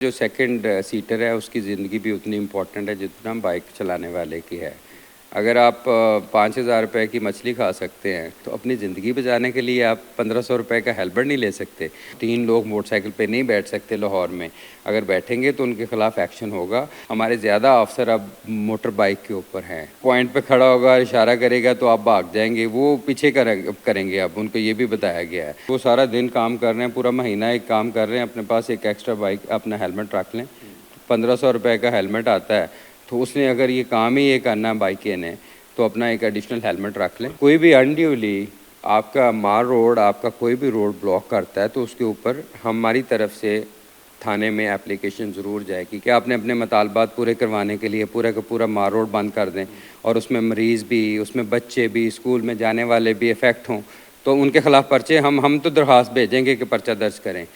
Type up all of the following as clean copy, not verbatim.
जो second seater है उसकी ज़िंदगी भी उतनी इम्पोर्टेंट है जितना बाइक चलाने वाले की है। अगर आप 5,000 रुपये की मछली खा सकते हैं तो अपनी ज़िंदगी बचाने के लिए आप 1,500 रुपये का हेलमेट नहीं ले सकते। 3 लोग मोटरसाइकिल पे नहीं बैठ सकते लाहौर में। अगर बैठेंगे तो उनके खिलाफ एक्शन होगा। हमारे ज़्यादा अफसर अब मोटर बाइक के ऊपर हैं। पॉइंट पे खड़ा होगा, इशारा करेगा तो आप भाग जाएंगे, वो पीछे करेंगे। अब उनको ये भी बताया गया है। वो सारा दिन काम कर रहे हैं, पूरा महीना एक काम कर रहे हैं, अपने पास एक एक्स्ट्रा बाइक अपना हेलमेट रख लें। 1,500 रुपये का हेलमेट आता है, तो उसने अगर ये काम ही ये करना है बाइक ने, तो अपना एक एडिशनल हेलमेट रख लें। कोई भी अनड्यूली आपका मार रोड, आपका कोई भी रोड ब्लॉक करता है तो उसके ऊपर हमारी तरफ से थाने में एप्लीकेशन ज़रूर जाएगी कि आपने अपने मुतालबात पूरे करवाने के लिए पूरा का पूरा मार रोड बंद कर दें, और उसमें मरीज़ भी, उसमें बच्चे भी, स्कूल में जाने वाले भी इफ़ेक्ट हों, तो उनके ख़िलाफ़ पर्चे हम तो दरख्वास्त भेजेंगे कि पर्चा दर्ज करें।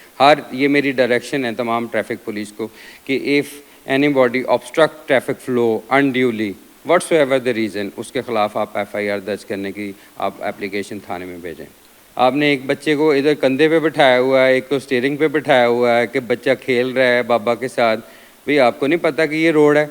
ये मेरी डायरेक्शन है तमाम ट्रैफिक पुलिस को कि if anybody obstruct traffic flow unduly whatsoever the reason, उसके ख़िलाफ़ आप FIR दर्ज करने की आप एप्लीकेशन थाने में भेजें। आपने एक बच्चे को इधर कंधे पे बिठाया हुआ है, एक को स्टीयरिंग पे बिठाया हुआ है कि बच्चा खेल रहा है बाबा के साथ, भाई आपको नहीं पता कि ये रोड है?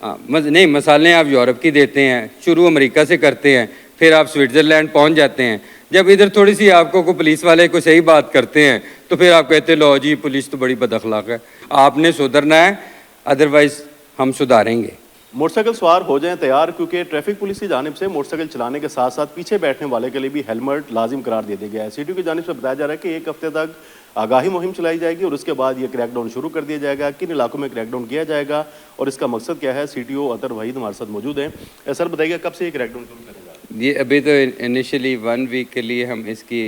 नहीं, मसालें आप यूरोप की देते हैं, शुरू अमेरिका से करते हैं, फिर आप स्विट्ज़रलैंड पहुंच जाते हैं। जब इधर थोड़ी सी आपको को पुलिस वाले को सही बात करते हैं तो फिर आप कहते लो जी पुलिस तो बड़ी बदअखलाक है। आपने सुधरना है, अदरवाइज़ हम सुधारेंगे। मोटरसाइकिल सवार हो जाएं तैयार, क्योंकि ट्रैफिक पुलिस की जानिब से मोटरसाइकिल चलाने के साथ साथ पीछे बैठने वाले के लिए भी हेलमेट लाजिम करार दे दिया गया है। CTO की जानिब से बताया जा रहा है कि 1 हफ्ते तक आगाही मुहिम चलाई जाएगी और उसके बाद ये क्रैकडाउन शुरू कर दिया जाएगा। किन इलाकों में क्रैकडाउन किया जाएगा और इसका मकसद क्या है, CTO अतर वहीद हमारे साथ मौजूद हैं। सर बताइएगा कब से ये क्रैकडाउन शुरू करेगा? ये अभी तो इनिशियली 1 वीक के लिए हम इसकी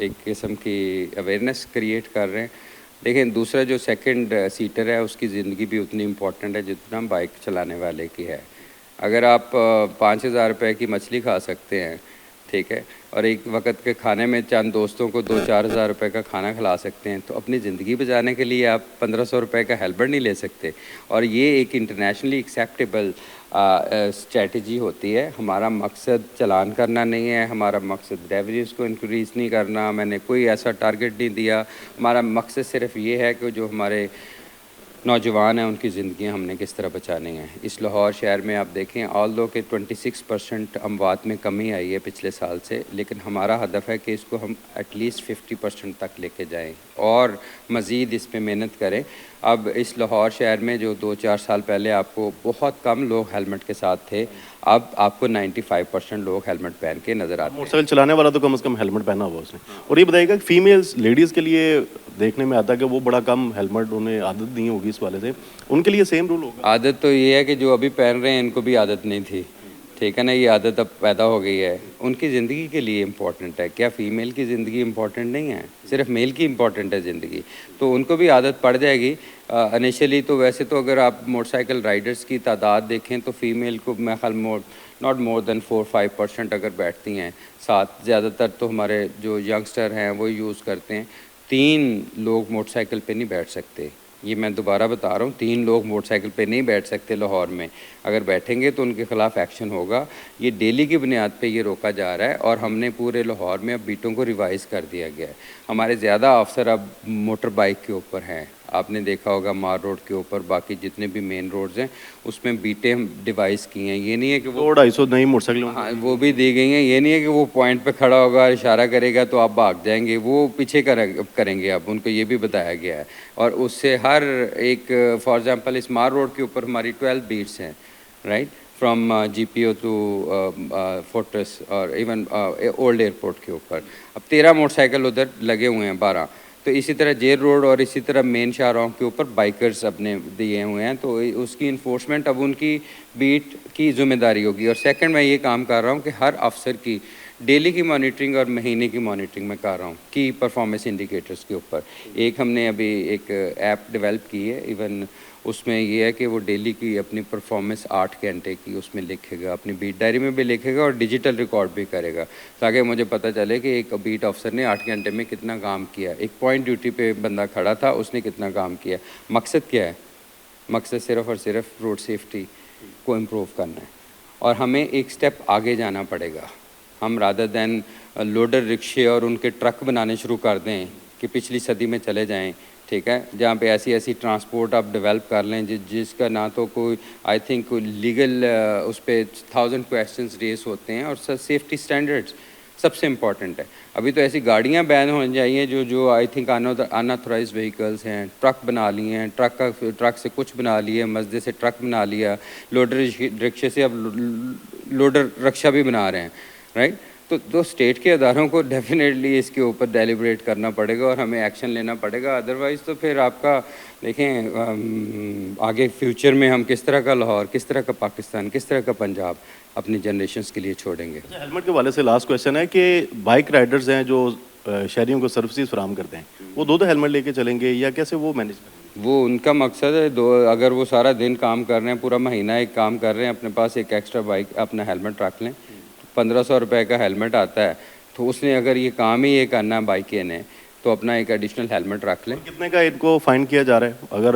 एक किस्म की अवेयरनेस क्रिएट कर रहे हैं। लेकिन दूसरा जो सेकंड सीटर है उसकी ज़िंदगी भी उतनी इम्पोर्टेंट है जितना बाइक चलाने वाले की है। अगर आप 5,000 रुपये की मछली खा सकते हैं, ठीक है, और एक वक्त के खाने में चंद दोस्तों को 2-4 हज़ार रुपये का खाना खिला सकते हैं, तो अपनी ज़िंदगी बचाने के लिए आप 1,500 रुपये का हेलमेट नहीं ले सकते। और ये एक इंटरनेशनली एक्सेप्टेबल स्ट्रेटजी होती है। हमारा मकसद चलान करना नहीं है, हमारा मकसद रेवेन्यूज़ को इंक्रीज़ नहीं करना, मैंने कोई ऐसा टारगेट नहीं दिया। हमारा मकसद सिर्फ ये है कि जो हमारे नौजवान हैं उनकी ज़िंदगियाँ हमने किस तरह बचानी है। इस लाहौर शहर में आप देखें ऑल्दो के 26% अमवात में कमी आई है पिछले साल से, लेकिन हमारा हदफ है कि इसको हम एटलीस्ट 50% तक लेके जाएं और मज़ीद इस पर मेहनत करें। अब इस लाहौर शहर में जो 2-4 साल पहले आपको बहुत कम लोग हेलमेट के साथ थे, अब आपको 95% लोग हेलमेट पहन के नज़र आते हैं। मोटरसाइकिल चलाने वाला तो कम से कम हेलमेट पहना हुआ उसने। और ये बताइएगा कि फीमेल्स लेडीज़ के लिए देखने में आता है कि वो बड़ा कम हेलमेट, उन्हें आदत नहीं होगी इस वाले से, उनके लिए सेम रूल होगा? आदत तो ये है कि जो अभी पहन रहे हैं इनको भी आदत नहीं थी, ठीक है ना, ये आदत अब पैदा हो गई है। उनकी ज़िंदगी के लिए इम्पोर्टेंट है। क्या फ़ीमेल की ज़िंदगी इम्पोर्टेंट नहीं है? सिर्फ मेल की इम्पोर्टेंट है ज़िंदगी, तो उनको भी आदत पड़ जाएगी। इनिशियली तो वैसे तो अगर आप मोटरसाइकिल राइडर्स की तादाद देखें तो फ़ीमेल को मैं ख्याल नॉट मोर देन 4-5% अगर बैठती हैं साथ। ज़्यादातर तो हमारे जो यंगस्टर हैं वो यूज़ करते हैं। 3 लोग मोटरसाइकिल पे नहीं बैठ सकते, ये मैं दोबारा बता रहा हूँ, 3 लोग मोटरसाइकिल पे नहीं बैठ सकते लाहौर में। अगर बैठेंगे तो उनके ख़िलाफ़ एक्शन होगा। ये डेली की बुनियाद पे ये रोका जा रहा है और हमने पूरे लाहौर में अब बीटों को रिवाइज़ कर दिया गया है। हमारे ज़्यादा अफसर अब मोटर बाइक के ऊपर हैं। आपने देखा होगा मार रोड के ऊपर, बाकी जितने भी मेन रोड्स हैं उसमें बीटें हम डिवाइस की हैं। ये नहीं है कि वो 200-250 नई मोटरसाइकिल, हाँ वो भी दी गई हैं। ये नहीं है कि वो पॉइंट पे खड़ा होगा, इशारा करेगा तो आप भाग जाएंगे, वो पीछे करेंगे। अब उनको ये भी बताया गया है। और उससे हर एक, फॉर एग्जांपल इस मार रोड के ऊपर हमारी 12 बीट्स हैं, right, from GPO to fortress और इवन ओल्ड एयरपोर्ट के ऊपर। अब 13 मोटरसाइकिल उधर लगे हुए हैं, 12। तो इसी तरह जेल रोड और इसी तरह मेन शाहराहों के ऊपर बाइकर्स अपने दिए हुए हैं, तो उसकी इन्फोर्समेंट अब उनकी बीट की ज़िम्मेदारी होगी। और सेकंड मैं ये काम कर रहा हूँ कि हर अफसर की डेली की मॉनिटरिंग और महीने की मॉनिटरिंग मैं कर रहा हूँ की परफॉर्मेंस इंडिकेटर्स के ऊपर। एक हमने अभी एक ऐप डेवलप की है, इवन उसमें ये है कि वो डेली की अपनी परफॉर्मेंस 8 घंटे की उसमें लिखेगा, अपनी बीट डायरी में भी लिखेगा और डिजिटल रिकॉर्ड भी करेगा, ताकि मुझे पता चले कि एक बीट ऑफिसर ने 8 घंटे में कितना काम किया। एक पॉइंट ड्यूटी पे बंदा खड़ा था, उसने कितना काम किया। मकसद क्या है? मकसद सिर्फ़ और सिर्फ रोड सेफ्टी को इम्प्रूव करना है और हमें एक स्टेप आगे जाना पड़ेगा। हम रादर दैन लोडर रिक्शे और उनके ट्रक बनाने शुरू कर दें कि पिछली सदी में चले जाएं, ठीक है, जहाँ पे ऐसी ऐसी ट्रांसपोर्ट आप डेवलप कर लें जिसका ना तो कोई आई थिंक लीगल उस पर 1000 क्वेश्चंस रेस होते हैं, और सेफ्टी स्टैंडर्ड्स सबसे इम्पॉर्टेंट है। अभी तो ऐसी गाड़ियाँ बैन हो जाइए जो जो आई थिंक अनऑथराइज्ड व्हीकल्स हैं, ट्रक बना लिए हैं, ट्रक से कुछ बना लिए, मस्जिद से ट्रक बना लिया, लोडर रिक्शे से अब लोडर रक्षा भी बना रहे हैं, राइट। तो स्टेट के अदारों को डेफिनेटली इसके ऊपर डेलिब्रेट करना पड़ेगा और हमें एक्शन लेना पड़ेगा, अदरवाइज़ तो फिर आपका देखें आगे फ्यूचर में हम किस तरह का लाहौर, किस तरह का पाकिस्तान, किस तरह का पंजाब अपनी जनरेशंस के लिए छोड़ेंगे। हेलमेट के वाले से लास्ट क्वेश्चन है कि बाइक राइडर्स हैं जो शहरियों को सर्विसेज फराहम करते हैं, वो दो हेलमेट लेके चलेंगे या कैसे वो मैनेज करेंगे? वो उनका मकसद है, अगर वो सारा दिन काम कर रहे हैं, पूरा महीना एक काम कर रहे हैं, अपने पास एक एक्स्ट्रा बाइक अपना हेलमेट रख लें, 1500 रुपये का हेलमेट आता है, तो उसने अगर ये काम ही ये करना है बाइक ने, तो अपना एक एडिशनल हेलमेट रख लें। कितने का इनको फाइन किया जा रहा है अगर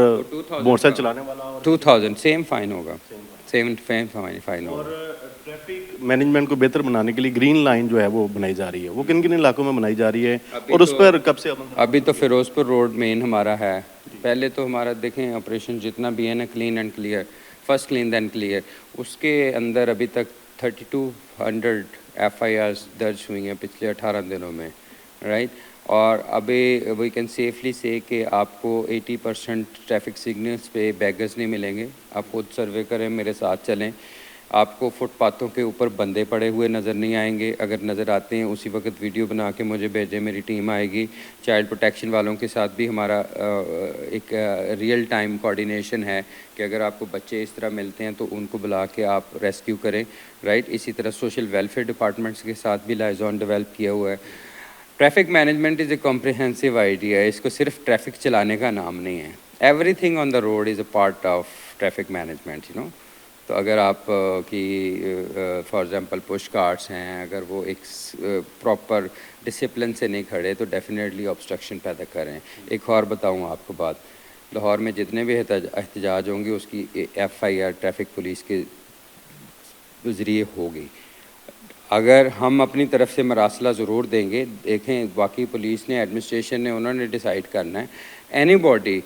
मोटरसाइकिल चलाने वाला? 2000 सेम फाइन होगा, सेम फाइन होगा। और ट्रैफिक मैनेजमेंट को बेहतर बनाने के लिए ग्रीन लाइन जो है वो बनाई जा रही है, वो किन किन इलाकों में बनाई जा रही है और उस पर कब से अमल? अभी तो फिरोजपुर रोड मेन हमारा है। पहले तो हमारा देखें ऑपरेशन जितना भी है ना, clean and clear, first clean than clear, उसके अंदर अभी तक 3200 FIRs दर्ज हुई हैं पिछले 18 दिनों में, राइट। और अभी वी कैन सेफली से कि आपको 80% ट्रैफिक सिग्नल्स पे बैगर्स नहीं मिलेंगे। आप खुद सर्वे करें, मेरे साथ चलें, आपको फुटपाथों के ऊपर बंदे पड़े हुए नज़र नहीं आएंगे। अगर नज़र आते हैं उसी वक्त वीडियो बना के मुझे भेजें, मेरी टीम आएगी। चाइल्ड प्रोटेक्शन वालों के साथ भी हमारा एक रियल टाइम कोऑर्डिनेशन है कि अगर आपको बच्चे इस तरह मिलते हैं तो उनको बुला के आप रेस्क्यू करें, राइट। इसी तरह सोशल वेलफेयर डिपार्टमेंट्स के साथ भी लाइजॉन डेवलप किया हुआ है। Traffic management is a comprehensive idea है, इसको सिर्फ ट्रैफिक चलाने का नाम नहीं है। Everything on the road is a part of traffic management, you know. तो अगर आप की फॉर एग्जांपल पुश कार्ट्स हैं, अगर वो एक प्रॉपर डिसिप्लिन से नहीं खड़े तो डेफिनेटली ऑब्स्ट्रक्शन पैदा करें। एक और बताऊं आपको बात, लाहौर में जितने भी एहतजाज होंगे उसकी FIR ट्रैफिक पुलिस के ज़रिए होगी। अगर हम अपनी तरफ से मरासला ज़रूर देंगे, देखें बाकी पुलिस ने, एडमिनिस्ट्रेशन ने, उन्होंने डिसाइड करना है। एनीबॉडी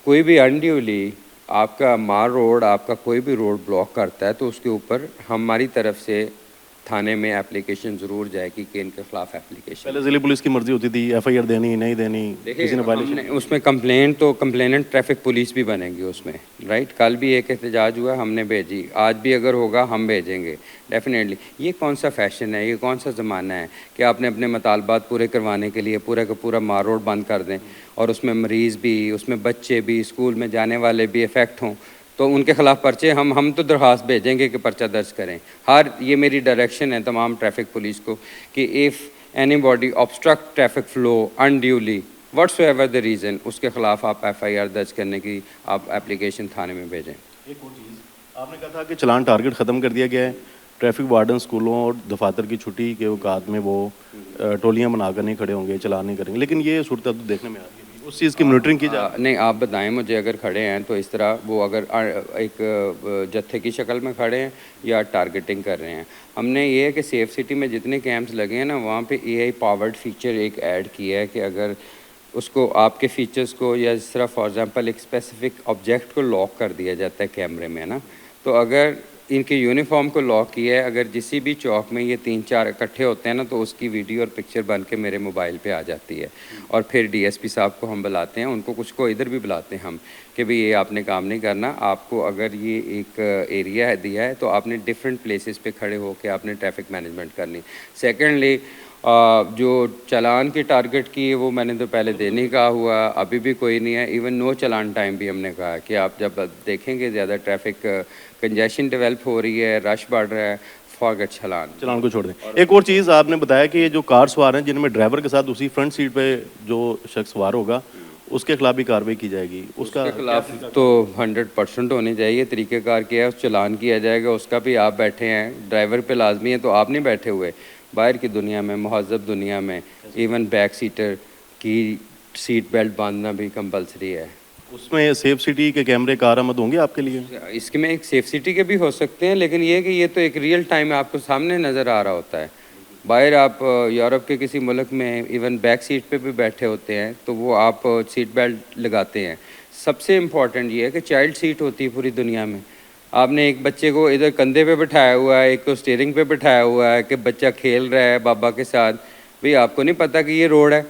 कोई भी अनड्यूली आपका मार रोड, आपका कोई भी रोड ब्लॉक करता है तो उसके ऊपर हमारी तरफ से थाने में एप्लीकेशन ज़रूर जाएगी कि इनके खिलाफ एप्लीकेशन। पहले जिले पुलिस की मर्जी होती थी FIR देनी नहीं देनी, किसी ने वायलेशन, उसमें कंप्लेंट तो कंप्लेनेंट ट्रैफिक पुलिस भी बनेगी उसमें, राइट। कल भी एक एहतजाज हुआ, हमने भेजी, आज भी अगर होगा हम भेजेंगे डेफिनेटली। ये कौन सा फैशन है, ये कौन सा ज़माना है कि आपने अपने मुतालबात पूरे करवाने के लिए पूरा का पूरा मार रोड बंद कर दें और उसमें मरीज़ भी, उसमें बच्चे भी, स्कूल में जाने वाले भी इफ़ेक्ट हों, तो उनके खिलाफ पर्चे हम तो दरख्वास्त भेजेंगे कि पर्चा दर्ज करें। ये मेरी डायरेक्शन है तमाम ट्रैफिक पुलिस को कि if anybody obstruct traffic flow unduly whatsoever the reason, उसके खिलाफ आप FIR दर्ज करने की आप एप्लीकेशन थाने में भेजें। एक और चीज़ आपने कहा था कि चलान टारगेट ख़त्म कर दिया गया है, ट्रैफिक वार्डन स्कूलों और दफातर की छुट्टी के औकात में वो टोलियाँ बनाकर नहीं खड़े होंगे, चलान नहीं करेंगे, लेकिन ये सूरत तो देखने में आ रही है, उस चीज़ की मॉनिटरिंग की जाए? नहीं, आप बताएं मुझे, अगर खड़े हैं तो इस तरह वो अगर एक जत्थे की शक्ल में खड़े हैं या टारगेटिंग कर रहे हैं। हमने ये है कि सेफ सिटी में जितने कैंप्स लगे हैं ना, वहाँ पे AI पावर्ड फीचर एक ऐड किया है कि अगर उसको आपके फीचर्स को या इस तरह फॉर एग्जांपल एक स्पेसिफिक ऑब्जेक्ट को लॉक कर दिया जाता है कैमरे में ना, तो अगर इनके यूनिफॉर्म को लॉक किया है, अगर किसी भी चौक में ये 3-4 इकट्ठे होते हैं ना, तो उसकी वीडियो और पिक्चर बन के मेरे मोबाइल पे आ जाती है। और फिर DSP साहब को हम बुलाते हैं, उनको कुछ को इधर भी बुलाते हैं हम कि भाई ये आपने काम नहीं करना, आपको अगर ये एक एरिया है दिया है तो आपने डिफरेंट प्लेसेस पे खड़े होकर आपने ट्रैफिक मैनेजमेंट करनी। सेकेंडली जो चालान की टारगेट की है वो मैंने तो पहले देने का हुआ, अभी भी कोई नहीं है। इवन नो चालान टाइम भी हमने कहा कि आप जब देखेंगे ज़्यादा ट्रैफिक कंजेशन डेवलप हो रही है, रश बढ़ रहा है, फॉरगेट चालान को छोड़ दें। एक और चीज़ आपने बताया कि ये जो कार सवार हैं जिनमें ड्राइवर के साथ उसी फ्रंट सीट पे जो शख्स सवार होगा उसके खिलाफ भी कार्रवाई की जाएगी। उसके खिलाफ तो 100% होनी चाहिए। तरीक़ेकार क्या है, उस चालान किया जाएगा, उसका भी आप बैठे हैं, ड्राइवर पे लाजमी है, तो आप नहीं बैठे हुए। बाहर की दुनिया में, महज़ब दुनिया में, इवन बैक सीटर की सीट बेल्ट बांधना भी कंपलसरी है। उसमें सेफ सिटी के कैमरे कारआमद होंगे आपके लिए? इसके में एक सेफ सिटी के भी हो सकते हैं, लेकिन ये कि ये तो एक रियल टाइम आपको सामने नज़र आ रहा होता है। बाहर आप यूरोप के किसी मुल्क में इवन बैक सीट पे भी बैठे होते हैं तो वो आप सीट बेल्ट लगाते हैं। सबसे इम्पॉर्टेंट ये है कि चाइल्ड सीट होती है पूरी दुनिया में। आपने एक बच्चे को इधर कंधे पे बिठाया हुआ है, एक को स्टीयरिंग पे बिठाया हुआ है कि बच्चा खेल रहा है बाबा के साथ। भाई आपको नहीं पता कि ये रोड है,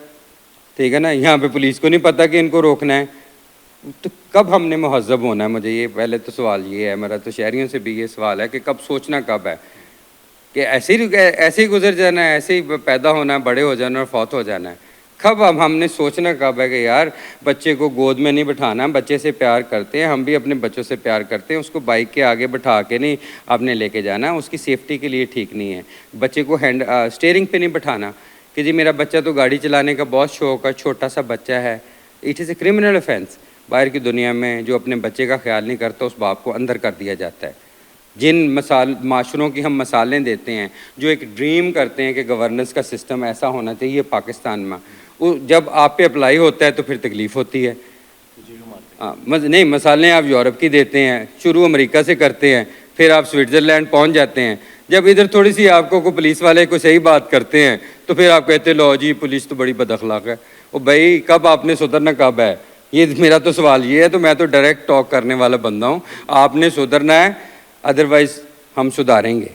ठीक है ना, यहाँ पे पुलिस को नहीं पता कि इनको रोकना है, तो कब हमने महज़ब होना है? मुझे ये पहले तो सवाल ये है, मेरा तो शहरियों से भी ये सवाल है कि कब सोचना कब है कि ऐसे ही गुजर जाना है, ऐसे ही पैदा होना है, बड़े हो जाना और फौत हो जाना है। कब अब हमने सोचना कब है कि यार बच्चे को गोद में नहीं बिठाना, बच्चे से प्यार करते हैं, हम भी अपने बच्चों से प्यार करते हैं, उसको बाइक के आगे बिठा के नहीं आपने लेके जाना, उसकी सेफ्टी के लिए ठीक नहीं है। बच्चे को स्टीयरिंग पे नहीं बिठाना कि जी मेरा बच्चा तो गाड़ी चलाने का बहुत शौक है, छोटा सा बच्चा है। It is a criminal offence. बाहर की दुनिया में जो अपने बच्चे का ख्याल नहीं करता उस बाप को अंदर कर दिया जाता है। जिन माशरों की हम मिसालें देते हैं, जो एक ड्रीम करते हैं कि गवर्नेंस का सिस्टम ऐसा होना चाहिए पाकिस्तान में, वो जब आप पे अप्लाई होता है तो फिर तकलीफ़ होती है। नहीं, मिसालें आप यूरोप की देते हैं, शुरू अमेरिका से करते हैं, फिर आप स्विट्ज़रलैंड पहुंच जाते हैं। जब इधर थोड़ी सी आपको को पुलिस वाले को सही बात करते हैं तो फिर आप कहते लो जी पुलिस तो बड़ी बदअखलाक है। ओ भाई कब आपने सुधरना कब है? ये मेरा तो सवाल ये है। तो मैं तो डायरेक्ट टॉक करने वाला बंदा हूँ, आपने सुधरना है, अदरवाइज़ हम सुधारेंगे।